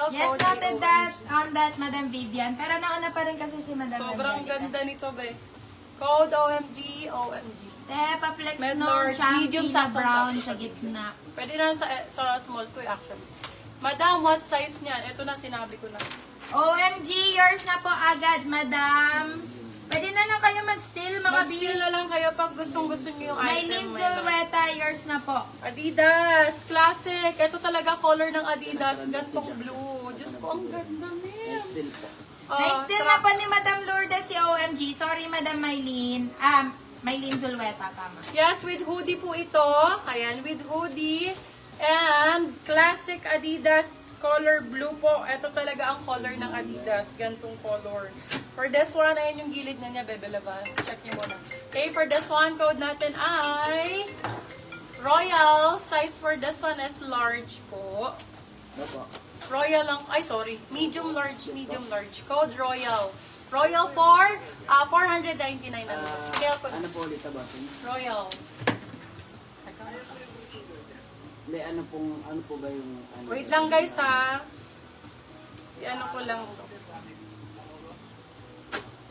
Pastel, Yes, code noted AOMG. that on that, Madam Vivian. Pero nauna pa rin kasi si Madam Sobrang Angelica. ganda nito, be. Code OMG, OMG. Pa-flex Med nung large, medium, champi na sakto, brown sakto sa sa gitna. Pwede na sa small to actually. Madam, what size niyan? Ito na, sinabi ko na. OMG, yours na po agad, Madam. Pwede na lang kayo mag-steal, Mag-steal makabili. na lang kayo pag gustong-gusto niyo yung May item. Linzulweta, yours na po. Adidas, classic. Ito talaga color ng Adidas, gantong blue. Diyos ko, ang ganda, ma'am. Still po. Na-steal na po ni Madam Lourdes si OMG. Sorry, Madam Maylene. Maylene Zulweta, tama. Yes, with hoodie po ito. Ayan, with hoodie. And classic Adidas color blue po. Ito talaga ang color ng Adidas. Gantong color. For this one, ayan yung gilid na niya, Bebe Lava. Check niyo muna. Okay, for this one, code natin ay Royal. Size for this one is large po. Opo. Royal lang, ay sorry, medium large. Code Royal. Royal for 499 ano. Scale ko. Ano po ulit tabasin? Royal. Hindi, ano po ba yung... Ano, Wait lang guys ha. I-ano ko lang to.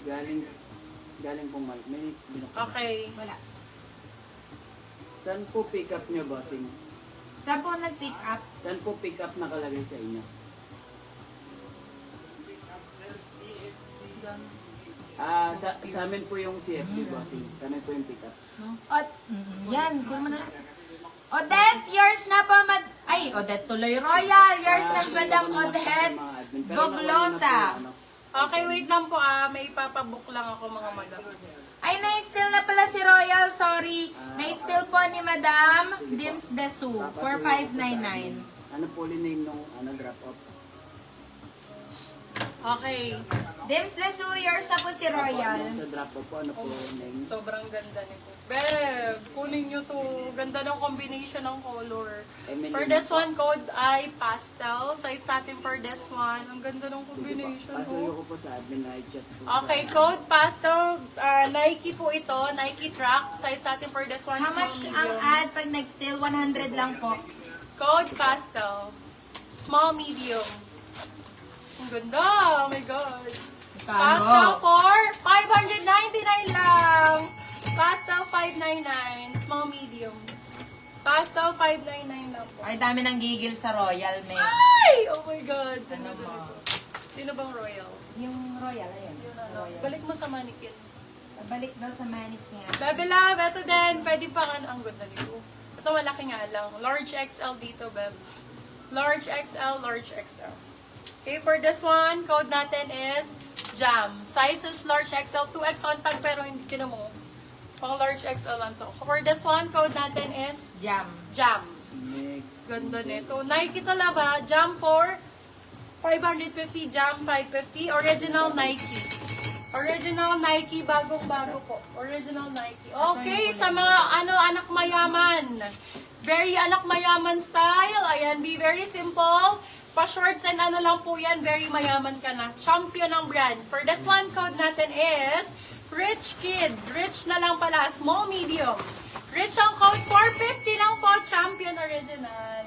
Galing pong mic. May binuksan. Okay. Wala. Saan po pick up nyo, bossing? Saan po nag-pick up? Saan po pick up nakalagay sa inyo? Sa amin po yung CFD, bossing. Kami po yung pick up. Yan, kung mo na lang. Odette, yours na po, Ay, Odette tuloy Royal. Yours na, Madam Odette Boglosa. Okay, wait lang po may papabook lang ako mga madam. Ay, na-steal na pala si Royal. Sorry. Na-steal po ni Madam Dims Desu for 599. Ano po ulit name nung drop off? Okay. Dims Desu, yours na po si Royal. Sa drop off po, ano po name? Sobrang ganda nito. Beb, kunin nyo to. Ganda ng combination ng color. For this one, code ay pastel. Size natin for this one. Ang ganda ng combination. Pasuyo Oh. ko po sa admin na i-chat po. Okay, code pastel. Nike po ito. Nike track. Size natin for this one, How small much ang medium. ad pag nag-steal? 100 lang po. Code pastel. Small medium. Ang ganda. Oh my God. Pastel for 599 lang. Pastel 599. Small medium. Pastel 599 lang po. Ay, dami ng gigil sa Royal, may. Ay! Oh my God. Ano mo? Sino bang royal? Yung Royal, ayan. Royal. Balik mo sa mannequin. Balik daw sa mannequin. Baby love, ito din. Pwede pa ang ganda nito. Ito malaki nga lang. Large XL dito, beb. Large XL, large XL. Okay, for this one, code natin is Jam. Size is large XL, 2X on tag, pero hindi kina mo. Pang large XL lang to. For this one, code natin is Jam. Jam. Nick. Ganda nito. Nike talaga, Jam for 550, Jam 550. Original Nike. Original Nike, bagong-bago po. Original Nike. Okay, sa mga anak mayaman. Very anak mayaman style. Ayan, be very simple. Pa-shorts and lang po yan, very mayaman ka na. Champion ng brand. For this one, code natin is Rich Kid. Rich na lang pala. Small, medium. Rich ang code, 450 lang po. Champion original.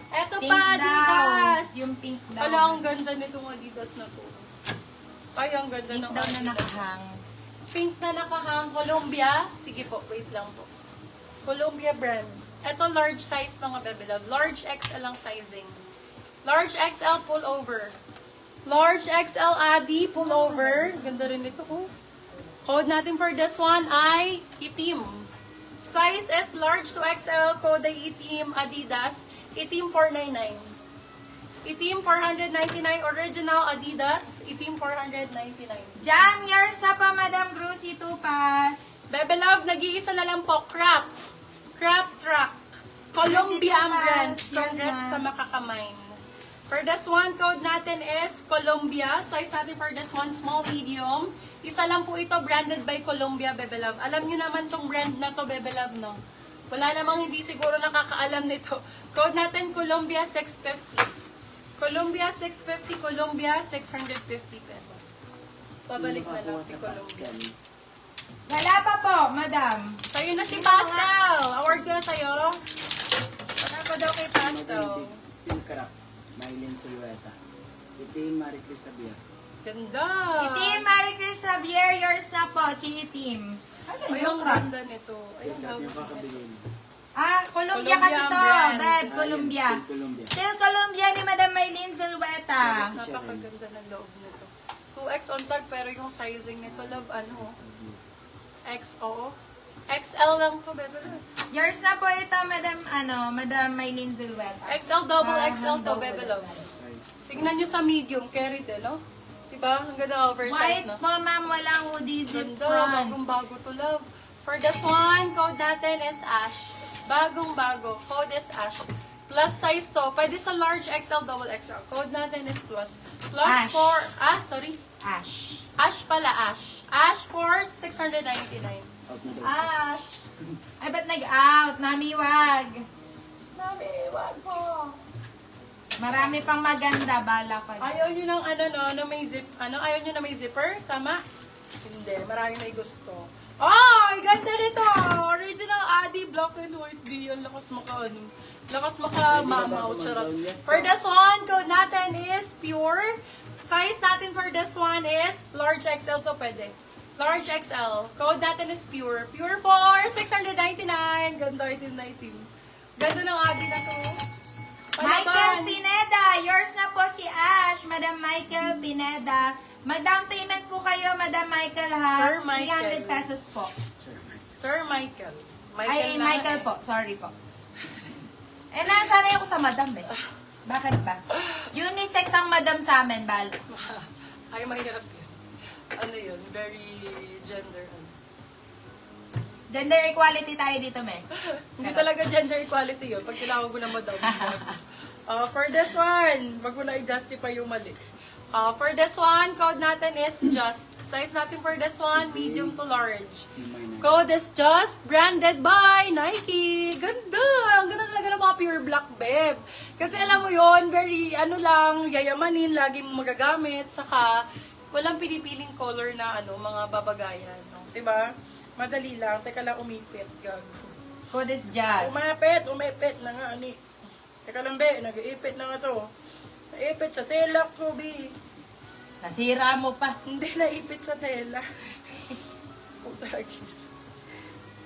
Eto Pink pa, daw. Adidas. Yung pink daw. Wala, ang ganda nitong Adidas na to. Ay, ang ganda Pink ng daw na Adidas. nakahang. Pink na nakahang. Columbia. Sige po, wait lang po. Columbia brand. Ito large size mga bebe love. Large XL ang sizing. Large XL pullover. Large XL Adi pullover. Ganda rin ito oh. Code natin for this one ay itim. Size is large to XL. Code ay itim Adidas. Itim 499. Itim 499. Original Adidas. Itim 499. Jam, yours na po, Madam Brucey Tupas. Bebe Love, nag-iisa na lang po. Crap. Crap Track. Columbia ang brand. Congrats sa makakamay. For this one, code natin is Columbia. Size natin for this one, small, medium. Isa lang po ito, branded by Columbia, Bebe Love. Alam nyo naman tong brand na to, Bebe Love, no? Wala namang hindi siguro nakakaalam nito. Code natin, Columbia 650. Columbia 650, Columbia 650 pesos. Pabalik na lang si Columbia. Wala pa po, Madam. Sa'yo na si Pastel. Award ko na sa'yo. Wala pa daw kay Pastel. Steel crap. Maylene Silveta. Itim, Marie Chris Xavier. Ganda. Itim, Marie Chris Xavier, yours na po, si Itim. Asan Ay, yung ang rat? ganda nito. Ay, ang Check out yung ganda. kakabili mo. Columbia kasi Colombian to. brand. Beb, Ah, Columbia. yan, still Columbia. Still Columbia ni Madam Maylene Zulueta. Napakaganda ng loob nito. 2X on tag, pero yung sizing nito, love, ano, XO. XL lang to, bebe. Yours na po ito, Madam Maylene Zulueta. XL, double XL to, double. bebe, love. Tingnan nyo sa medium, carry din, no? Diba? Ang ganda, oversize, White no? po, ma'am, walang hoodie zip Ganda, front. bagong-bago to, love. For this one, code natin is Ash. Bagong-bago, code is Ash. Plus size to, pwede sa large XL, double XL. Code natin is plus. Plus Ash. for, sorry. Ash. Ash pala, Ash. Ash for 699. Out na daw. Ash. Ay, ba't nag-out? Nami, wag. Nami, wag po. Marami pang maganda, bala pa. Ayaw nyo ng na may zip, ayaw nyo na may zipper? Tama? Hindi, maraming may gusto. Oh, ganda nito! Original Adi Black and White B. Ang lakas lakas maka-mamaw. Charot. For this one, code natin is pure. Size natin for this one is large XL to pwede. Large XL. Code natin is pure. Pure for 699. Ganda, itim na itim. Ganda ng Adi na to. Michael Palaban. Pineda, yours na po si Ash, Madam Michael Pineda. Mag-down payment po kayo, Madam Michael, ha? Sir Michael. 300 pesos po. Sir Michael. Ay, na- Michael po. Sorry po. Nasanay ako sa Madam eh. Bakit ba? Unisex ang Madam sa amin, bal. Ay, mahirap yun. Ano yun? Very gender. Gender equality tayo dito, me. Hindi talaga gender equality yun. Pag tinawag mo na madam. For this one, wag mo na i-justify yung mali. For this one, code natin is just. Size natin for this one, medium to large. Code is just, branded by Nike. Ganda! Ang ganda talaga ng mga pure black, babe. Kasi alam mo yon very, yayamanin, lagi mo magagamit. Saka, walang pinipiling color na, mga babagayan. No? Diba? Madali lang. Teka lang, umipit. Gag. Code is just. Umipit na nga, ani. Teka lang, be, nag-iipit na nga to. Naipit sa tela ko, be. Nasira mo pa. Hindi naipit sa tela. Puta,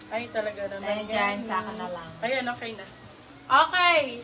ay, talaga naman. Dahil dyan, saka na lang. Ayan, okay na. Okay.